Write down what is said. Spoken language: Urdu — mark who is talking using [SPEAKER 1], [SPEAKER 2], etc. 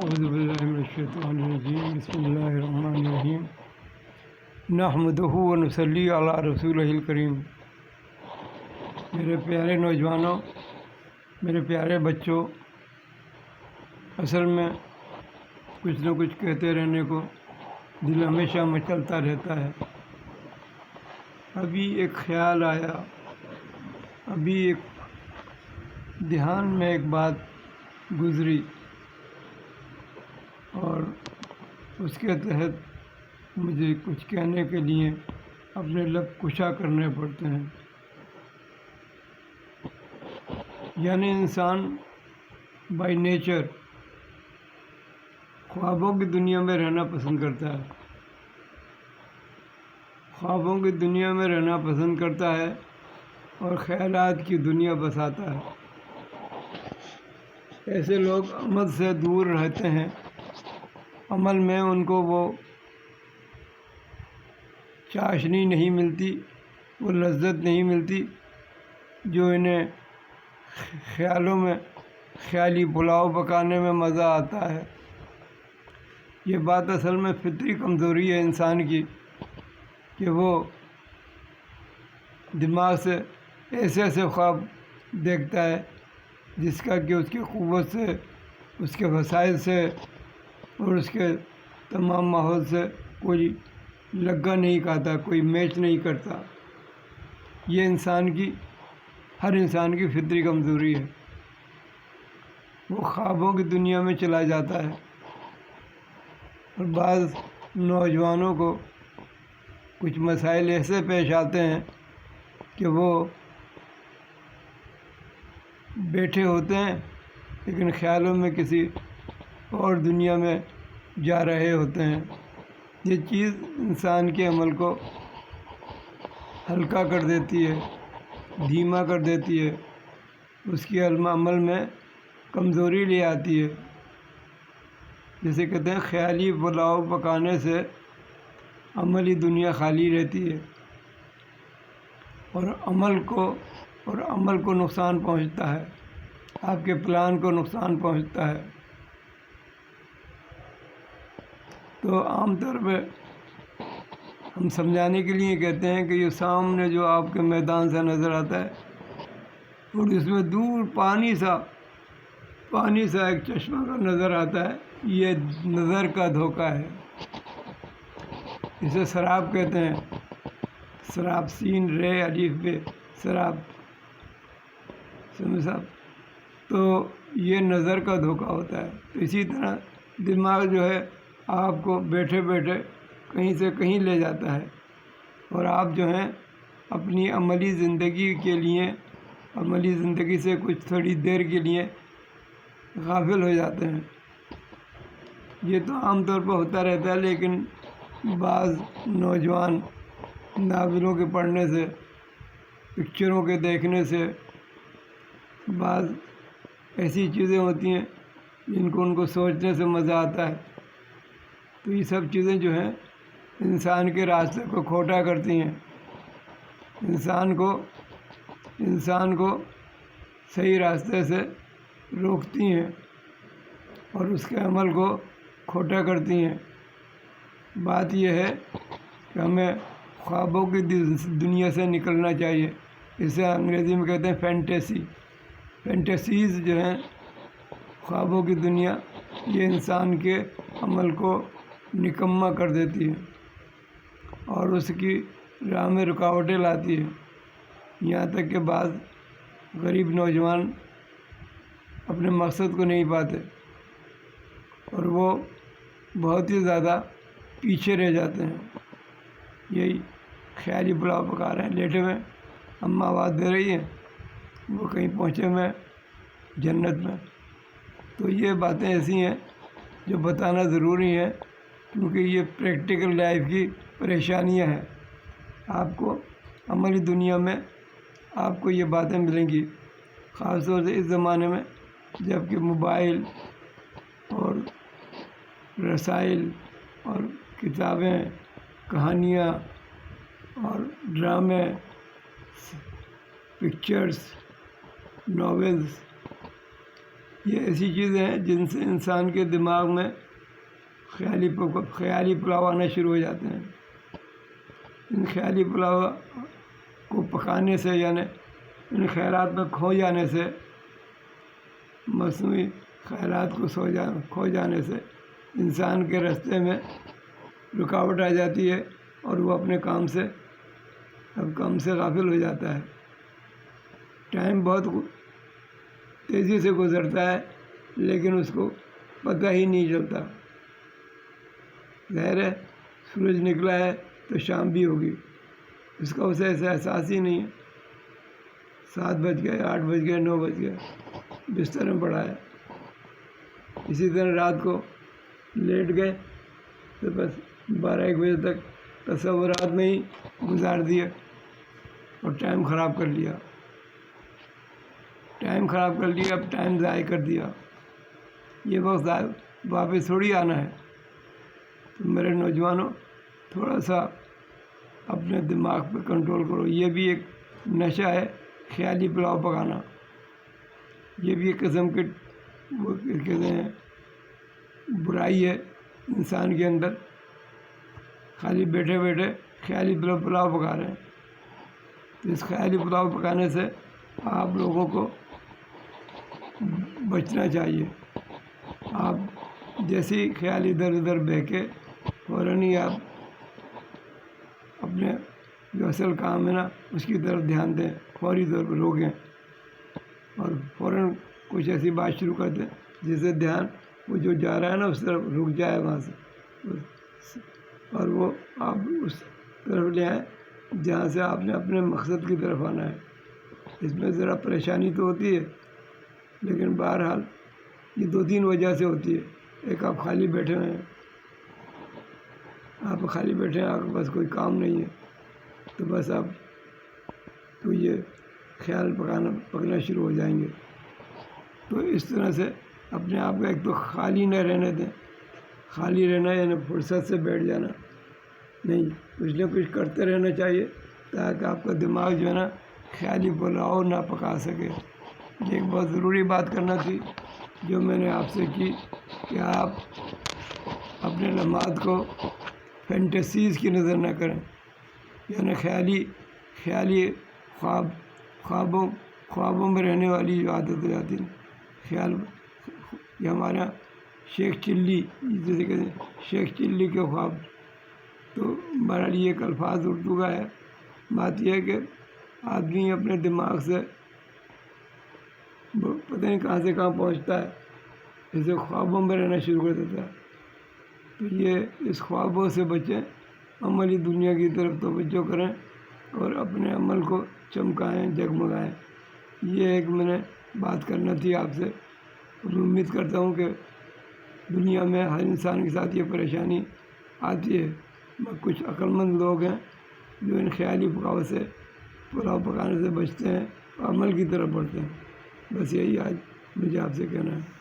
[SPEAKER 1] اعوذ باللہ من الشیطان الرجیم بسم اللہ الرحمن الرحیم نحمدہ ونصلی علی رسولہ الکریم۔ میرے پیارے نوجوانوں، میرے پیارے بچوں، اصل میں کچھ نہ کچھ کہتے رہنے کو دل ہمیشہ مچلتا رہتا ہے۔ ابھی ایک خیال آیا، ابھی ایک دھیان میں ایک بات گزری اور اس کے تحت مجھے کچھ کہنے کے لیے اپنے لب کشا کرنے پڑتے ہیں۔ یعنی انسان بائی نیچر خوابوں کی دنیا میں رہنا پسند کرتا ہے، خوابوں کی دنیا میں رہنا پسند کرتا ہے اور خیالات کی دنیا بساتا ہے۔ ایسے لوگ عمل سے دور رہتے ہیں، عمل میں ان کو وہ چاشنی نہیں ملتی، وہ لذت نہیں ملتی جو انہیں خیالوں میں خیالی پلاؤ پکانے میں مزہ آتا ہے۔ یہ بات اصل میں فطری کمزوری ہے انسان کی کہ وہ دماغ سے ایسے ایسے خواب دیکھتا ہے جس کا کہ اس کی قوت سے، اس کے وسائل سے اور اس کے تمام ماحول سے کوئی لگا نہیں کھاتا، کوئی میچ نہیں کرتا۔ یہ ہر انسان کی فطری کمزوری ہے۔ وہ خوابوں کی دنیا میں چلا جاتا ہے اور بعض نوجوانوں کو کچھ مسائل ایسے پیش آتے ہیں کہ وہ بیٹھے ہوتے ہیں لیکن خیالوں میں کسی اور دنیا میں جا رہے ہوتے ہیں۔ یہ چیز انسان کے عمل کو ہلکا کر دیتی ہے، دھیما کر دیتی ہے، اس کی عمل میں کمزوری لے آتی ہے۔ جسے کہتے ہیں خیالی پلاؤ پکانے سے عملی دنیا خالی رہتی ہے اور عمل کو نقصان پہنچتا ہے، آپ کے پلان کو نقصان پہنچتا ہے۔ تو عام طور پہ ہم سمجھانے کے لیے کہتے ہیں کہ یہ سامنے جو آپ کے میدان سے نظر آتا ہے اور اس میں دور پانی سا ایک چشمہ کا نظر آتا ہے، یہ نظر کا دھوکہ ہے۔ اسے سراب کہتے ہیں، سراب، سین رے الف بے، سراب، سمجھ صاحب۔ تو یہ نظر کا دھوکہ ہوتا ہے۔ تو اسی طرح دماغ جو ہے آپ کو بیٹھے بیٹھے کہیں سے کہیں لے جاتا ہے اور آپ جو ہیں اپنی عملی زندگی سے کچھ تھوڑی دیر کے لیے غافل ہو جاتے ہیں۔ یہ تو عام طور پر ہوتا رہتا ہے، لیکن بعض نوجوان ناولوں کے پڑھنے سے، پکچروں کے دیکھنے سے، بعض ایسی چیزیں ہوتی ہیں جن کو ان کو سوچنے سے مزہ آتا ہے۔ تو یہ سب چیزیں جو ہیں انسان کے راستے کو کھوٹا کرتی ہیں، انسان کو صحیح راستے سے روکتی ہیں اور اس کے عمل کو کھوٹا کرتی ہیں۔ بات یہ ہے کہ ہمیں خوابوں کی دنیا سے نکلنا چاہیے۔ اسے انگریزی میں کہتے ہیں فینٹیسیز جو ہیں، خوابوں کی دنیا، یہ انسان کے عمل کو نکما کر دیتی ہے اور اس کی راہ میں رکاوٹیں لاتی ہے۔ یہاں تک کہ بعض غریب نوجوان اپنے مقصد کو نہیں پاتے اور وہ بہت ہی زیادہ پیچھے رہ جاتے ہیں۔ یہی خیالی پلاؤ پکا رہے ہیں لیٹے ہوئے، اماں آواز دے رہی ہیں، وہ کہیں پہنچے ہوئے جنت میں۔ تو یہ باتیں ایسی ہیں جو بتانا ضروری ہے کیونکہ یہ پریکٹیکل لائف کی پریشانیاں ہیں۔ آپ کو عملی دنیا میں آپ کو یہ باتیں ملیں گی، خاص طور سے اس زمانے میں جب کہ موبائل اور رسائل اور کتابیں، کہانیاں اور ڈرامے، پکچرز، ناولز یہ ایسی چیزیں ہیں جن سے انسان کے دماغ میں خیالی پلاؤ آنا شروع ہو جاتے ہیں۔ ان خیالی پلاؤ کو پکانے سے، یعنی ان خیالات میں کھو جانے سے، مصنوعی خیالات کو کھو جانے سے انسان کے راستے میں رکاوٹ آ جاتی ہے اور وہ اپنے کام سے غافل ہو جاتا ہے۔ ٹائم بہت تیزی سے گزرتا ہے لیکن اس کو پتہ ہی نہیں چلتا۔ ظاہر ہے سورج نکلا ہے تو شام بھی ہوگی، اس کا اسے ایسا احساس ہی نہیں ہے۔ 7 بج گئے، 8 بج گئے، 9 بج گئے، بستر میں پڑا ہے۔ اسی طرح رات کو لیٹ گئے تو بس 12-1 بجے تک تصورات میں ہی گزار دیا اور ٹائم خراب کر لیا۔ اب ٹائم ضائع کر دیا۔ یہ وقت واپس تھوڑی آنا ہے۔ تو میرے نوجوانوں، تھوڑا سا اپنے دماغ پہ کنٹرول کرو۔ یہ بھی ایک نشہ ہے، خیالی پلاؤ پکانا۔ یہ بھی ایک قسم کی کہتے ہیں برائی ہے انسان کے اندر۔ خالی بیٹھے بیٹھے خیالی پلاؤ پکا رہے ہیں۔ تو اس خیالی پلاؤ پکانے سے آپ لوگوں کو بچنا چاہیے۔ آپ جیسے ہی خیال ادھر ادھر بہکے، فوراً ہی آپ اپنے جو اصل کام ہے نا اس کی طرف دھیان دیں، فوری طور پر روکیں اور فوراً کچھ ایسی بات شروع کر دیں جس سے دھیان وہ جو جا رہا ہے نا اس طرف رک جائے وہاں سے، اور وہ آپ اس طرف لے آئیں جہاں سے آپ نے اپنے مقصد کی طرف آنا ہے۔ اس میں ذرا پریشانی تو ہوتی ہے لیکن بہرحال یہ 2-3 وجہ سے ہوتی ہے۔ ایک، آپ خالی بیٹھے ہوئے ہیں، آپ کے پاس کوئی کام نہیں ہے تو بس آپ تو یہ خیال پکنا شروع ہو جائیں گے۔ تو اس طرح سے اپنے آپ کو ایک تو خالی نہ رہنے دیں۔ خالی رہنا یعنی فرصت سے بیٹھ جانا نہیں، کچھ نہ کچھ کرتے رہنا چاہیے تاکہ آپ کا دماغ جو ہے نا خیالی پلاؤ نہ پکا سکے۔ یہ ایک بہت ضروری بات کرنا تھی جو میں نے آپ سے کی کہ آپ اپنے لمحات کو فینٹیسیز کی نظر نہ کریں، یعنی خیالی خوابوں میں رہنے والی جو عادت ہو جاتی ہے خیال۔ یہ ہمارا شیخ چلی، جسے کہتے ہیں شیخ چلی کے خواب۔ تو بہرحال یہ ایک الفاظ اردو کا ہے۔ بات یہ ہے کہ آدمی اپنے دماغ سے پتہ نہیں کہاں سے کہاں پہنچتا ہے، جیسے خوابوں میں رہنا شروع کر دیتا ہے۔ تو یہ اس خوابوں سے بچیں، عملی دنیا کی طرف توجہ کریں اور اپنے عمل کو چمکائیں، جگمگائیں۔ یہ ایک میں نے بات کرنا تھی آپ سے، اور امید کرتا ہوں کہ دنیا میں ہر انسان کے ساتھ یہ پریشانی آتی ہے۔ کچھ عقلمند لوگ ہیں جو ان خیالی پلاؤ پکانے سے بچتے ہیں اور عمل کی طرف بڑھتے ہیں۔ بس یہی آج مجھے آپ سے کہنا ہے۔